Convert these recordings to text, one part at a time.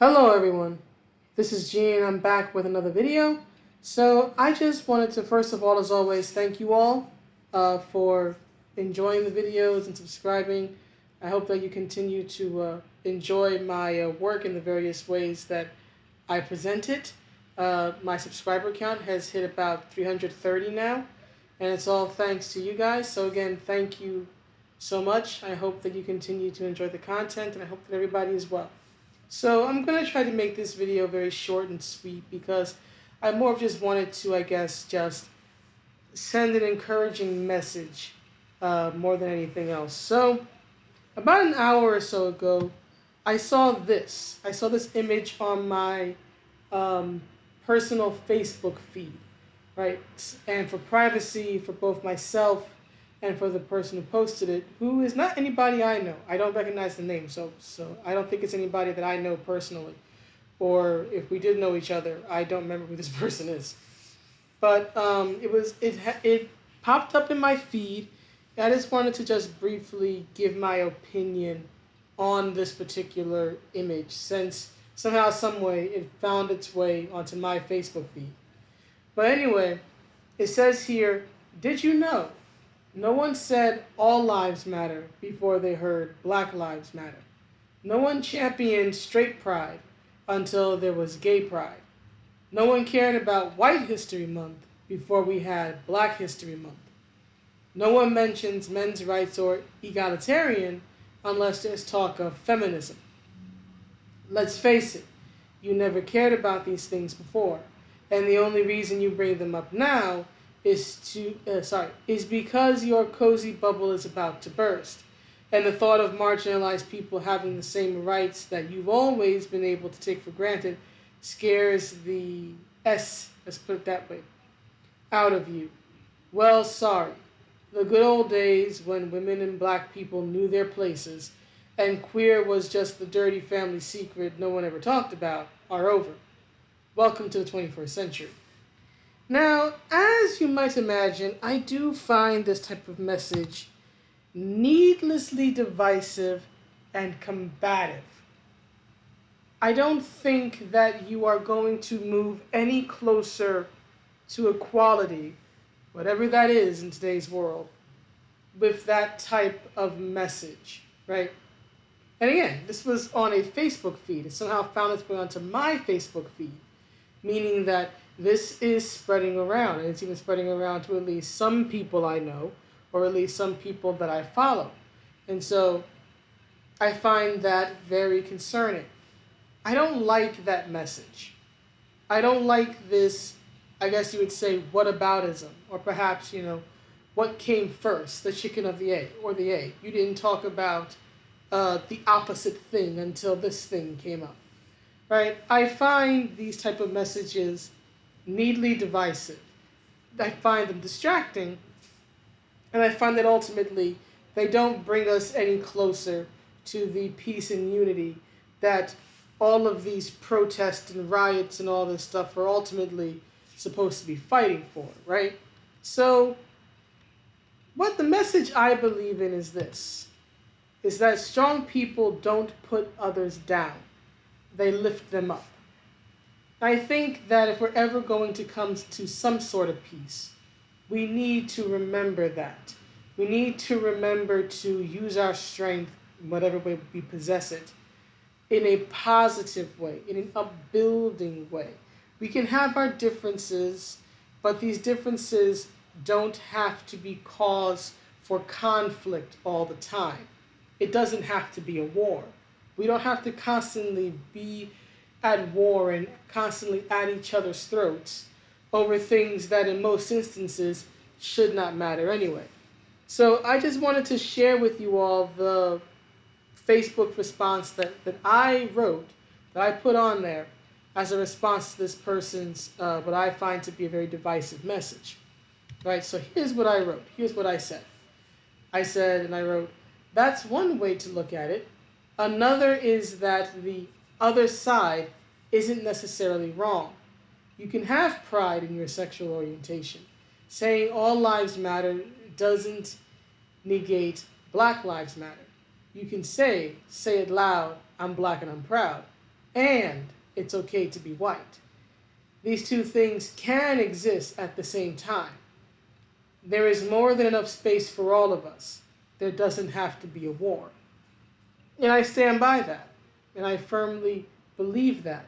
Hello everyone, this is G and I'm back with another video. So I just wanted to first of all, as always, thank you all for enjoying the videos and subscribing. I hope that you continue to enjoy my work in the various ways that I present it. My subscriber count has hit about 330 now, and it's all thanks to you guys. So again, thank you so much. I hope that you continue to enjoy the content, and I hope that everybody is well. So I'm going to try to make this video very short and sweet because I more of just wanted to, I guess, just send an encouraging message more than anything else. So about an hour or so ago, I saw this. I saw this image on my personal Facebook feed, right? And for privacy, for both myself and for the person who posted it, who is not anybody I know. I don't recognize the name, so I don't think it's anybody that I know personally. Or if we did know each other, I don't remember who this person is. But it popped up in my feed. I just wanted to just briefly give my opinion on this particular image, since somehow, some way, it found its way onto my Facebook feed. But anyway, it says here, did you know? No one said all lives matter before they heard Black Lives Matter. No one championed straight pride until there was gay pride. No one cared about White History Month before we had Black History Month. No one mentions men's rights or egalitarian unless there's talk of feminism. Let's face it, you never cared about these things before, and the only reason you bring them up now is because your cozy bubble is about to burst, and the thought of marginalized people having the same rights that you've always been able to take for granted scares the let's put it that way, out of you. Well, sorry. The good old days when women and black people knew their places and queer was just the dirty family secret no one ever talked about are over. Welcome to the 21st century. Now, as you might imagine, I do find this type of message needlessly divisive and combative. I don't think that you are going to move any closer to equality, whatever that is in today's world, with that type of message, right? And again, this was on a Facebook feed. It somehow found its way onto my Facebook feed, meaning that this is spreading around, and it's even spreading around to at least some people I know, or at least some people that I follow. And so I find that very concerning. I don't like that message. I don't like this, I guess you would say, whataboutism, or perhaps, what came first, the chicken of the egg, or the egg. You didn't talk about the opposite thing until this thing came up, right? I find these type of messages needly divisive. I find them distracting, and I find that ultimately they don't bring us any closer to the peace and unity that all of these protests and riots and all this stuff are ultimately supposed to be fighting for, right? So what the message I believe in is this, is that strong people don't put others down. They lift them up. I think that if we're ever going to come to some sort of peace, we need to remember that. We need to remember to use our strength, in whatever way we possess it, in a positive way, in an upbuilding way. We can have our differences, but these differences don't have to be cause for conflict all the time. It doesn't have to be a war. We don't have to constantly be at war and constantly at each other's throats over things that in most instances should not matter anyway. So I just wanted to share with you all the Facebook response that I wrote, that I put on there as a response to this person's what I find to be a very divisive message. Right, so here's what I wrote. Here's what I said. I wrote, that's one way to look at it. Another is that the other side isn't necessarily wrong. You can have pride in your sexual orientation. Saying all lives matter doesn't negate Black Lives Matter. You can say it loud, I'm black and I'm proud. and it's okay to be white. These two things can exist at the same time. There is more than enough space for all of us. There doesn't have to be a war. And I stand by that. And I firmly believe that.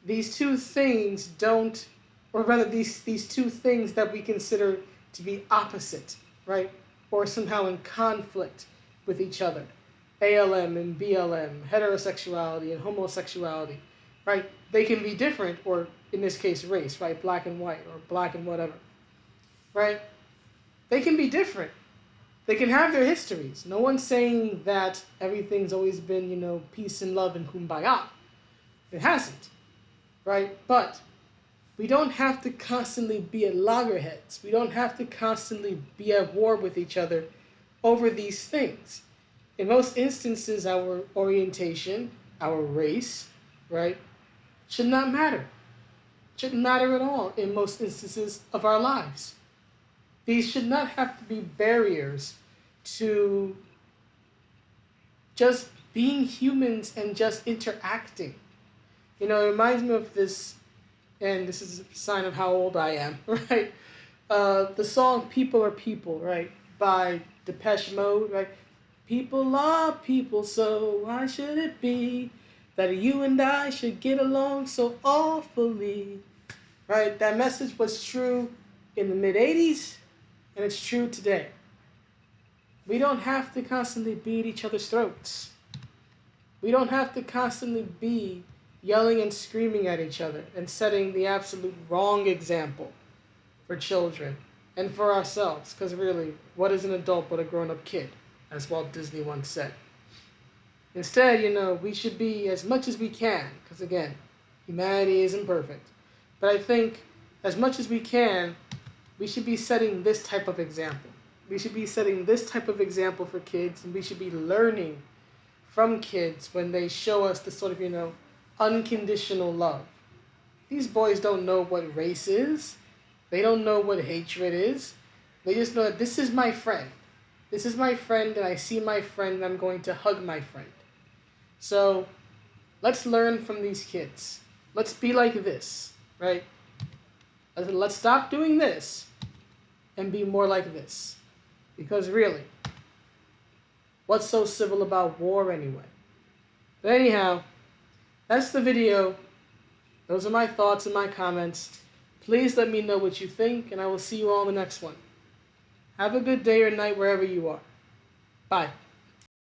These two things don't, or rather, these two things that we consider to be opposite, right? Or somehow in conflict with each other. ALM and BLM, heterosexuality and homosexuality, right? They can be different, or in this case, race, right? Black and white, or black and whatever, right? They can be different. They can have their histories. No one's saying that everything's always been, peace and love and kumbaya. It hasn't, right? But we don't have to constantly be at loggerheads. We don't have to constantly be at war with each other over these things. In most instances, our orientation, our race, right, should not matter. Shouldn't matter at all in most instances of our lives. These should not have to be barriers to just being humans and just interacting. It reminds me of this, and this is a sign of how old I am, right? The song People Are People, right, by Depeche Mode, right? People are people, so why should it be that you and I should get along so awfully, right? That message was true in the mid-'80s, and it's true today. We don't have to constantly be at each other's throats. We don't have to constantly be yelling and screaming at each other and setting the absolute wrong example for children and for ourselves. Because really, what is an adult but a grown-up kid, as Walt Disney once said? Instead, we should be as much as we can, because again, humanity isn't perfect. But I think as much as we can, we should be setting this type of example. We should be setting this type of example for kids, and we should be learning from kids when they show us this sort of, unconditional love. These boys don't know what race is. They don't know what hatred is. They just know that this is my friend. This is my friend, and I see my friend, and I'm going to hug my friend. So let's learn from these kids. Let's be like this, right? Let's stop doing this and be more like this. Because really, what's so civil about war anyway? But anyhow, that's the video. Those are my thoughts and my comments. Please let me know what you think, and I will see you all in the next one. Have a good day or night wherever you are. Bye.